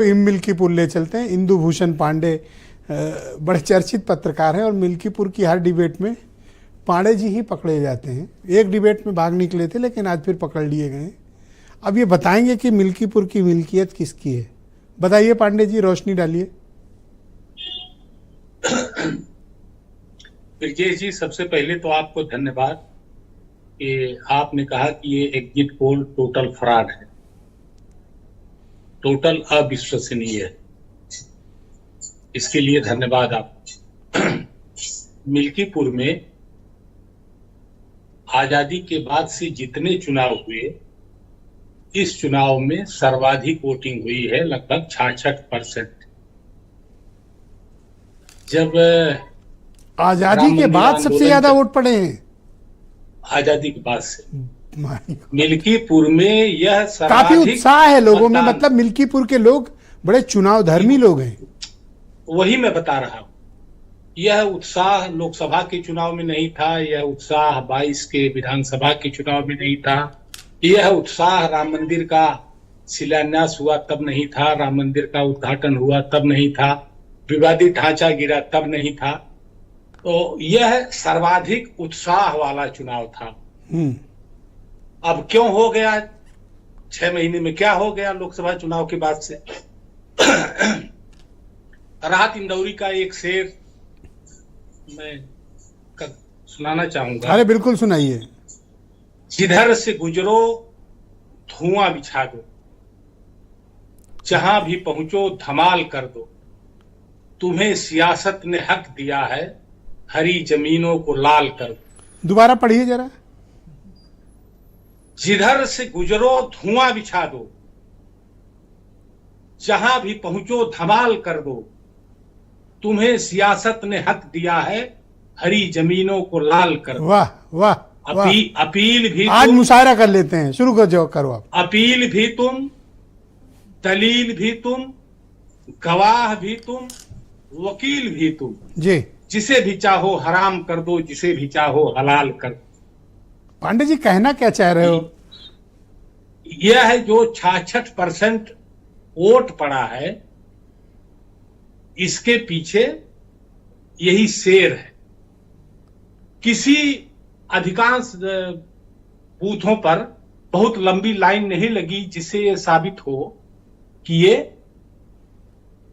मिल्कीपुर ले चलते हैं। इंदु भूषण पांडे बड़े चर्चित पत्रकार हैं और मिल्कीपुर की हर डिबेट में पांडे जी ही पकड़े जाते हैं। एक डिबेट में भाग निकले थे लेकिन आज फिर पकड़ लिए गए। अब ये बताएंगे कि मिल्कीपुर की मिल्कियत किसकी है। बताइए पांडे जी, रोशनी डालिए। ब्रजेश जी, सबसे पहले तो आपको धन्यवाद कि आपने कहा कि ये एग्जिट पोल टोटल फ्रॉड है, टोटल अविश्वसनीय है। इसके लिए धन्यवाद आपको। मिल्कीपुर में आजादी के बाद से जितने चुनाव हुए, इस चुनाव में सर्वाधिक वोटिंग हुई है, लगभग 66%। जब आजादी के बाद सबसे ज्यादा वोट पड़े हैं, आजादी के बाद से मिल्कीपुर में यह काफी उत्साह है लोगों में। मतलब मिल्कीपुर के लोग बड़े चुनाव धर्मी लोग हैं। वही मैं बता रहा हूं। यह उत्साह लोकसभा के चुनाव में नहीं था, यह उत्साह 22 के विधानसभा के चुनाव में नहीं था, यह उत्साह राम मंदिर का शिलान्यास हुआ तब नहीं था, राम मंदिर का उद्घाटन हुआ तब नहीं था, विवादित ढांचा गिरा तब नहीं था। तो यह सर्वाधिक उत्साह वाला चुनाव था। अब क्यों हो गया? 6 महीने में क्या हो गया लोकसभा चुनाव के बाद से? राहत इंदौरी का एक शेर मैं सुनाना चाहूंगा। अरे बिल्कुल सुनाइए। जिधर से गुजरो धुआं बिछा दो, जहां भी पहुंचो धमाल कर दो, तुम्हें सियासत ने हक दिया है, हरी जमीनों को लाल कर दो। दोबारा पढ़िए जरा। जिधर से गुजरो धुआं बिछा दो, जहां भी पहुंचो धमाल कर दो, तुम्हें सियासत ने हक दिया है, हरी जमीनों को लाल कर दो। वाह वाह। अपील भी आज मुशायरा कर लेते हैं, शुरू करो आप। अपील भी तुम, दलील भी तुम, गवाह भी तुम, वकील भी तुम जी। जिसे भी चाहो हराम कर दो, जिसे भी चाहो हलाल कर दो। पांडे जी, कहना क्या चाह रहे हो? यह है जो 66% वोट पड़ा है, इसके पीछे यही शेर है। किसी अधिकांश बूथों पर बहुत लंबी लाइन नहीं लगी जिससे यह साबित हो कि ये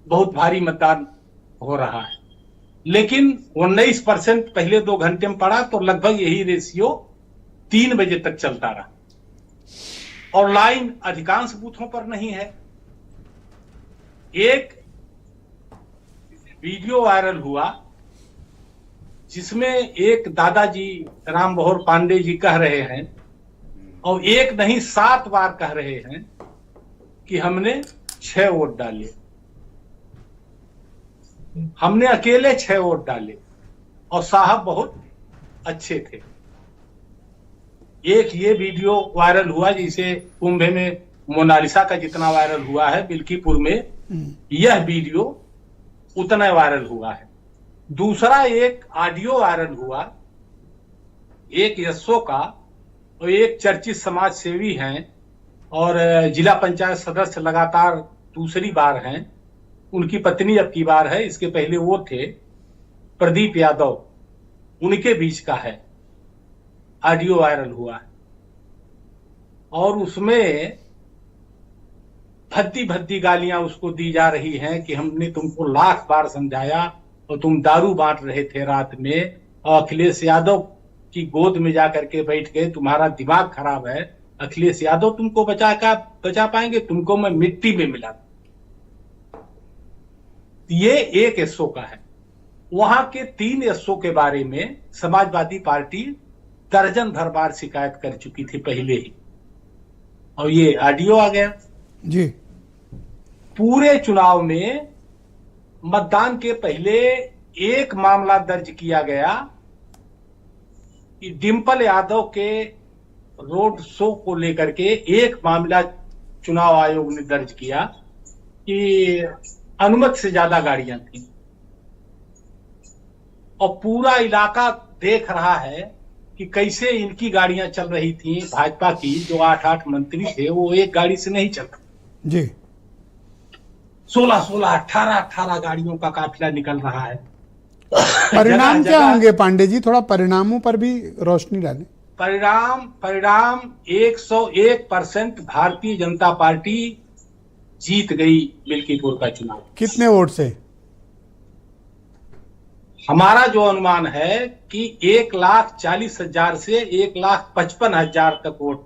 बहुत भारी मतदान हो रहा है, लेकिन 19% पहले 2 घंटे में पड़ा, तो लगभग यही रेशियो 3 बजे तक चलता रहा और लाइन अधिकांश बूथों पर नहीं है। एक वीडियो वायरल हुआ जिसमें एक दादाजी राम बहोर पांडे जी कह रहे हैं, और एक नहीं 7 बार कह रहे हैं कि हमने 6 वोट डाले, हमने अकेले 6 वोट डाले और साहब बहुत अच्छे थे। एक ये वीडियो वायरल हुआ जिसे कुंभ में मोनालिसा का जितना वायरल हुआ है, मिल्कीपुर में यह वीडियो उतना वायरल हुआ है। दूसरा एक ऑडियो वायरल हुआ, एक यशो का, और एक चर्चित समाज सेवी हैं और जिला पंचायत सदस्य लगातार दूसरी बार हैं। उनकी पत्नी अब की बार है, इसके पहले वो थे प्रदीप यादव, उनके बीच का है ऑडियो वायरल हुआ है। और उसमें भद्दी भद्दी गालियां उसको दी जा रही हैं कि हमने तुमको लाख बार समझाया और तुम दारू बांट रहे थे रात में, और अखिलेश यादव की गोद में जाकर के बैठ गए, तुम्हारा दिमाग खराब है, अखिलेश यादव तुमको बचा पाएंगे, तुमको मैं मिट्टी में मिला। ये एक एसओ का है। वहां के 3 एसओ के बारे में समाजवादी पार्टी दर्जन भर बार शिकायत कर चुकी थी पहले ही, और ये ऑडियो आ गया जी। पूरे चुनाव में मतदान के पहले एक मामला दर्ज किया गया कि डिंपल यादव के रोड शो को लेकर के एक मामला चुनाव आयोग ने दर्ज किया कि अनुमति से ज्यादा गाड़ियां थी, और पूरा इलाका देख रहा है कि कैसे इनकी गाड़ियां चल रही थी। भाजपा की जो 8 मंत्री थे वो एक गाड़ी से नहीं चल रहे जी। 16-16, 18-18 गाड़ियों का काफिला निकल रहा है। परिणाम क्या होंगे पांडे जी, थोड़ा परिणामों पर भी रोशनी डालें। परिणाम 101% भारतीय जनता पार्टी जीत गई मिल्कीपुर का चुनाव। कितने वोट से? हमारा जो अनुमान है कि 1,40,000 से 1,55,000 तक वोट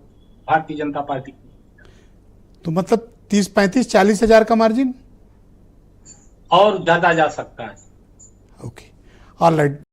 भारतीय जनता पार्टी। तो मतलब 30-35-40 हजार का मार्जिन और ज्यादा जा सकता है। Okay, alright.